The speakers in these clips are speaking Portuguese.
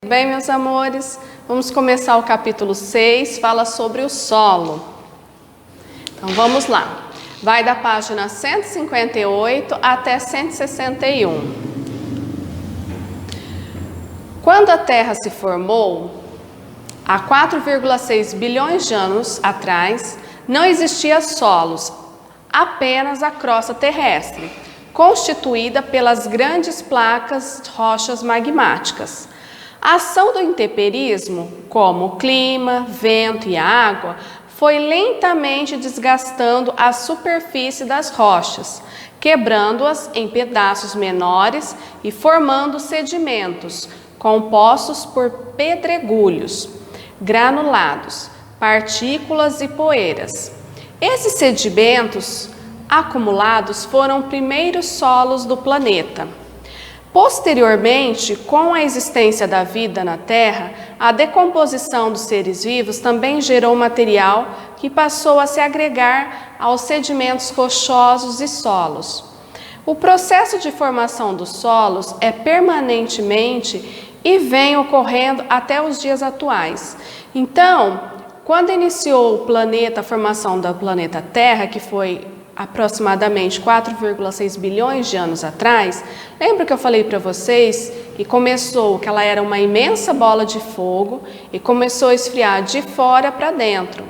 Bem, meus amores, vamos começar o capítulo 6, fala sobre o solo. Então vamos lá, vai da página 158 até 161. Quando a Terra se formou, há 4,6 bilhões de anos atrás, não existia solos, apenas a crosta terrestre, constituída pelas grandes placas de rochas magmáticas. A ação do intemperismo, como o clima, vento e água, foi lentamente desgastando a superfície das rochas, quebrando-as em pedaços menores e formando sedimentos, compostos por pedregulhos, granulados, partículas e poeiras. Esses sedimentos acumulados foram os primeiros solos do planeta. Posteriormente, com a existência da vida na Terra, a decomposição dos seres vivos também gerou material que passou a se agregar aos sedimentos rochosos e solos. O processo de formação dos solos é permanentemente e vem ocorrendo até os dias atuais. Então, quando iniciou o planeta, a formação do planeta Terra, que foi aproximadamente 4,6 bilhões de anos atrás, lembra que eu falei para vocês que começou, que ela era uma imensa bola de fogo e começou a esfriar de fora para dentro.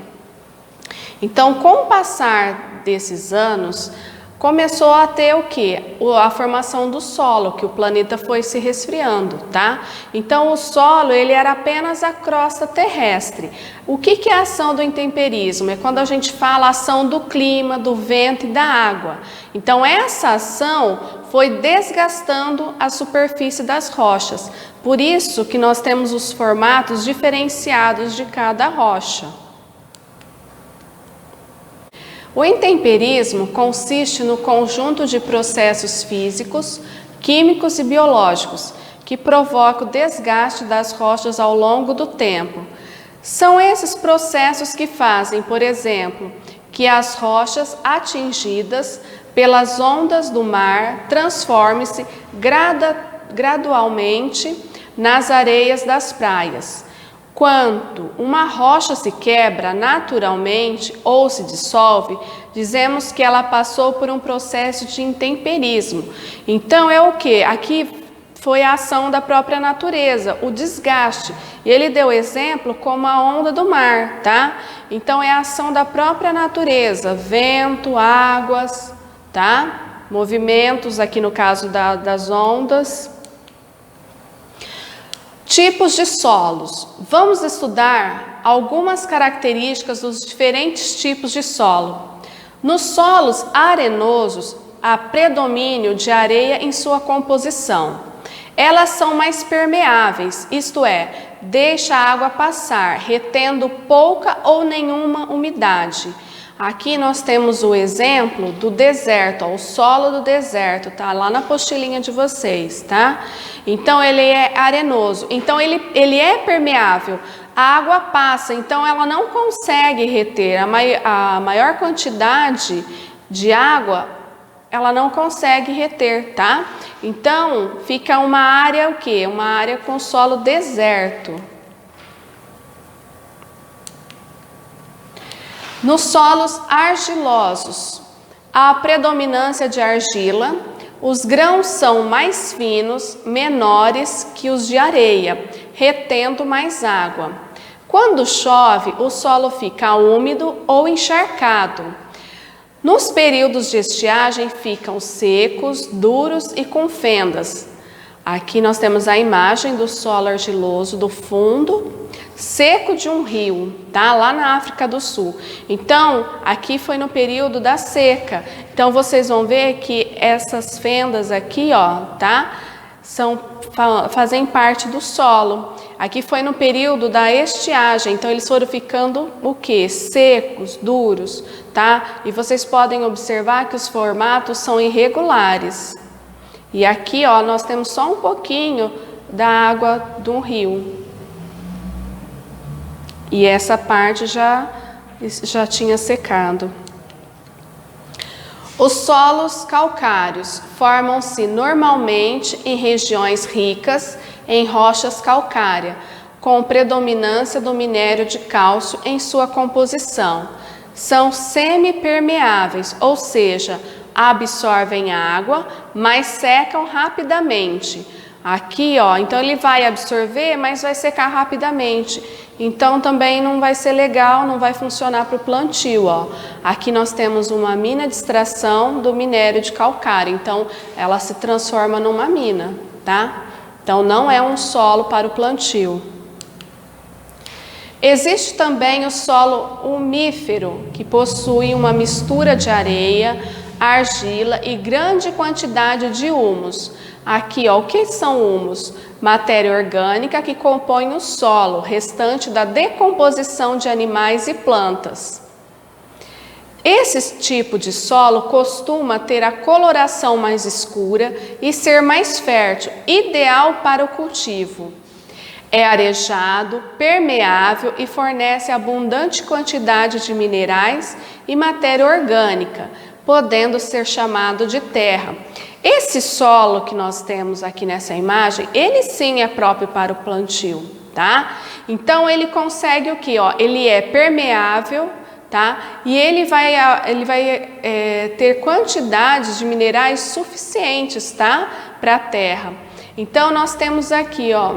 Então, com o passar desses anos, começou a ter o que? A formação do solo, que o planeta foi se resfriando, tá? Então, o solo, ele era apenas a crosta terrestre. O que é a ação do intemperismo? É quando a gente fala a ação do clima, do vento e da água. Então, essa ação foi desgastando a superfície das rochas. Por isso que nós temos os formatos diferenciados de cada rocha. O intemperismo consiste no conjunto de processos físicos, químicos e biológicos que provocam o desgaste das rochas ao longo do tempo. São esses processos que fazem, por exemplo, que as rochas atingidas pelas ondas do mar transformem-se gradualmente nas areias das praias. Quando uma rocha se quebra naturalmente ou se dissolve, dizemos que ela passou por um processo de intemperismo. Então é o que? Aqui foi a ação da própria natureza, o desgaste. E ele deu exemplo como a onda do mar, tá? Então é a ação da própria natureza, vento, águas, tá? Movimentos, aqui no caso das ondas. Tipos de solos. Vamos estudar algumas características dos diferentes tipos de solo. Nos solos arenosos, há predomínio de areia em sua composição. Elas são mais permeáveis, isto é, deixa a água passar, retendo pouca ou nenhuma umidade. Aqui nós temos o exemplo do deserto, o solo do deserto, tá? Lá na apostilinha de vocês, tá? Então ele é arenoso, então ele é permeável, a água passa, então ela não consegue reter, a maior quantidade de água ela não consegue reter, tá? Então fica uma área o quê? Uma área com solo deserto. Nos solos argilosos, há a predominância de argila, os grãos são mais finos, menores que os de areia, retendo mais água. Quando chove, o solo fica úmido ou encharcado. Nos períodos de estiagem ficam secos, duros e com fendas. Aqui nós temos a imagem do solo argiloso do fundo, seco de um rio, tá? Lá na África do Sul. Então, aqui foi no período da seca. Então, vocês vão ver que essas fendas aqui, ó, tá? Fazem parte do solo. Aqui foi no período da estiagem, então eles foram ficando o quê? Secos, duros, tá? E vocês podem observar que os formatos são irregulares. E aqui, ó, nós temos só um pouquinho da água do rio. E essa parte já tinha secado. Os solos calcários formam-se normalmente em regiões ricas em rochas calcárias, com predominância do minério de cálcio em sua composição. São semipermeáveis, ou seja, absorvem água, mas secam rapidamente. Aqui, ó, então ele vai absorver, mas vai secar rapidamente. Então também não vai ser legal, não vai funcionar para o plantio, ó. Aqui nós temos uma mina de extração do minério de calcário, então ela se transforma numa mina, tá? Então não é um solo para o plantio. Existe também o solo umífero, que possui uma mistura de areia, argila e grande quantidade de humus. Aqui, ó, o que são humus? Matéria orgânica que compõe o solo, restante da decomposição de animais e plantas. Esse tipo de solo costuma ter a coloração mais escura e ser mais fértil, ideal para o cultivo. É arejado, permeável e fornece abundante quantidade de minerais e matéria orgânica, podendo ser chamado de terra. Esse solo que nós temos aqui nessa imagem, ele sim é próprio para o plantio, tá? Então ele consegue o que? Ele é permeável, tá? E ele vai ter quantidades de minerais suficientes, tá? Para a terra. Então nós temos aqui, ó,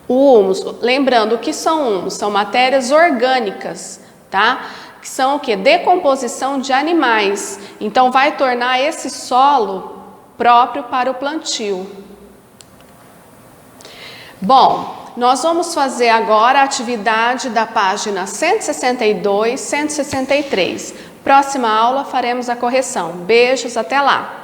o humus. Lembrando, o que são humus? São matérias orgânicas, tá? Que são o que? Decomposição de animais. Então vai tornar esse solo próprio para o plantio. Bom, nós vamos fazer agora a atividade da página 162, 163. Próxima aula faremos a correção. Beijos, até lá!